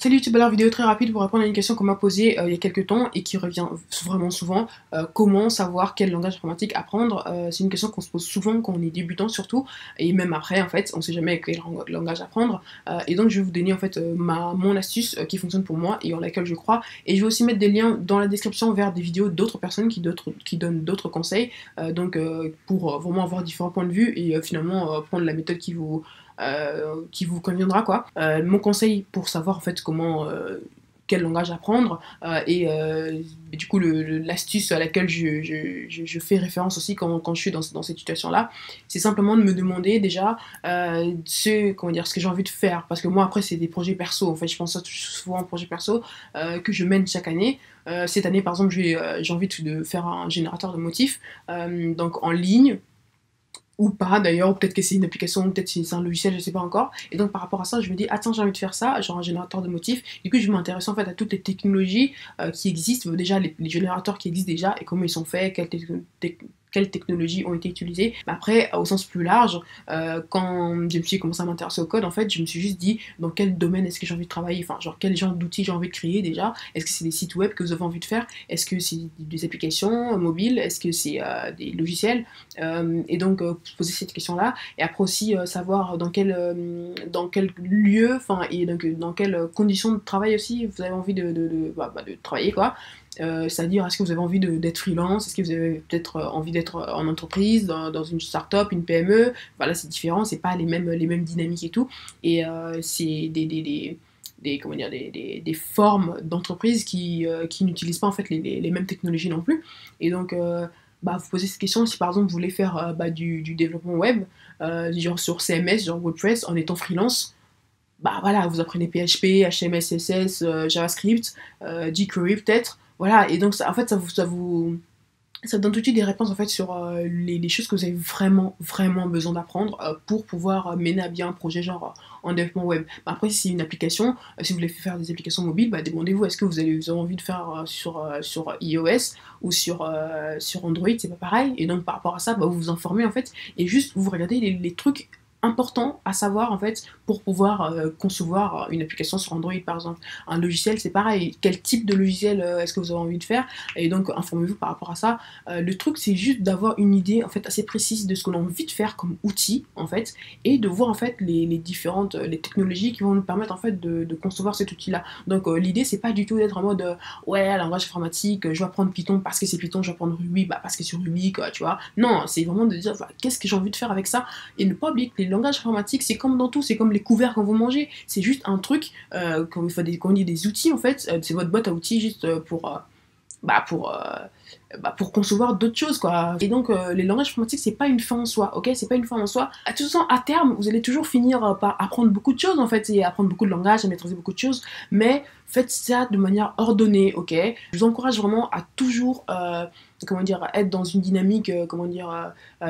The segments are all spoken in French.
Salut YouTube, alors vidéo très rapide pour répondre à une question qu'on m'a posée il y a quelques temps et qui revient vraiment souvent. Comment savoir quel langage informatique apprendre? C'est une question qu'on se pose souvent quand on est débutant surtout, et même après en fait, on sait jamais quel langage apprendre. Et donc je vais vous donner en fait mon astuce qui fonctionne pour moi et en laquelle je crois. Et je vais aussi mettre des liens dans la description vers des vidéos d'autres personnes qui donnent d'autres conseils. Pour vraiment avoir différents points de vue et finalement prendre la méthode qui vous conviendra quoi. Mon conseil pour savoir en fait comment quel langage apprendre du coup l'astuce à laquelle je fais référence aussi quand je suis dans cette situation là, c'est simplement de me demander déjà ce que j'ai envie de faire, parce que moi après c'est des projets perso en fait, je pense souvent aux projets perso que je mène chaque année. Cette année par exemple j'ai envie de faire un générateur de motifs donc en ligne ou pas d'ailleurs, ou peut-être que c'est une application, peut-être que c'est un logiciel, je sais pas encore. Et donc par rapport à ça, je me dis, attends, j'ai envie de faire ça, genre un générateur de motifs. Du coup, je m'intéresse en fait à toutes les technologies qui existent, déjà les générateurs qui existent déjà, et comment ils sont faits, quelles technologies ont été utilisées. Mais après, au sens plus large, quand je me suis commencé à m'intéresser au code, en fait, je me suis juste dit dans quel domaine est-ce que j'ai envie de travailler, enfin, genre quel genre d'outils j'ai envie de créer déjà. Est-ce que c'est des sites web que vous avez envie de faire? Est-ce que c'est des applications mobiles? Est-ce que c'est des logiciels? Et donc, poser cette question-là. Et après aussi, savoir dans quel lieu, enfin, et donc, dans quelles conditions de travail aussi vous avez envie de travailler, quoi. C'est-à-dire, est-ce que vous avez envie d'être freelance? Est-ce que vous avez peut-être envie d'être en entreprise, dans une start-up, une PME? Voilà, c'est différent, c'est pas les mêmes dynamiques et tout. Et c'est comment dire, des formes d'entreprise qui n'utilisent pas en fait les mêmes technologies non plus. Et donc, vous posez cette question si par exemple vous voulez faire du développement web, genre sur CMS, genre WordPress, en étant freelance. Bah voilà, vous apprenez PHP, HTML, CSS, JavaScript, jQuery peut-être, voilà, et donc en fait ça donne tout de suite des réponses en fait sur les choses que vous avez vraiment besoin d'apprendre pour pouvoir mener à bien un projet genre en développement web. Bah, après, si c'est une application, si vous voulez faire des applications mobiles, bah, demandez-vous est-ce que vous avez envie de faire sur iOS ou sur Android, c'est pas pareil. Et donc par rapport à ça, bah, vous vous informez en fait et juste vous regardez les trucs importants à savoir en fait pour pouvoir concevoir une application sur Android par exemple. Un logiciel c'est pareil, quel type de logiciel est-ce que vous avez envie de faire, et donc informez-vous par rapport à ça. Le truc c'est juste d'avoir une idée en fait assez précise de ce qu'on a envie de faire comme outil en fait, et de voir en fait les différentes les technologies qui vont nous permettre en fait de concevoir cet outil là. Donc l'idée c'est pas du tout d'être en mode ouais langage informatique, je vais apprendre Python parce que c'est Python, je vais apprendre Ruby parce que c'est Ruby quoi, tu vois. Non, c'est vraiment de dire qu'est-ce que j'ai envie de faire avec ça, et ne pas oublier que les langages informatiques c'est comme dans tout, c'est comme les couverts quand vous mangez, c'est juste un truc, quand on dit des outils en fait, c'est votre boîte à outils juste bah, pour, euh, pour concevoir d'autres choses quoi. Et donc les langages informatiques c'est pas une fin en soi, ok, c'est pas une fin en soi. À tout sens, à terme vous allez toujours finir par apprendre beaucoup de choses en fait, et apprendre beaucoup de langages, à maîtriser beaucoup de choses, mais faites ça de manière ordonnée, ok. Je vous encourage vraiment à toujours comment dire, être dans une dynamique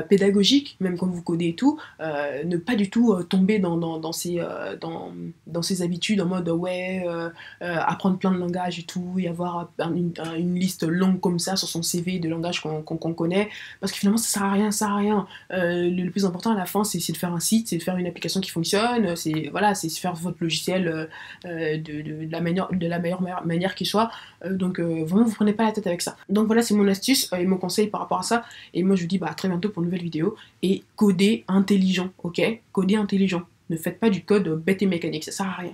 pédagogique, même quand vous codez et tout, ne pas du tout tomber dans ces habitudes en mode ouais, apprendre plein de langages et tout, et avoir une liste longue comme ça sur son CV de langages qu'on connaît, parce que finalement ça sert à rien, ça sert à rien. Le plus important à la fin c'est de faire un site, c'est de faire une application qui fonctionne, c'est voilà, c'est faire votre logiciel de la meilleure manière qui soit. Donc vraiment vous prenez pas la tête avec ça. Donc voilà, c'est mon astuce et mon conseil par rapport à ça. Et moi je vous dis à très bientôt pour une nouvelle vidéo. Et codez intelligent, ok? Codez intelligent. Ne faites pas du code bête et mécanique, ça sert à rien.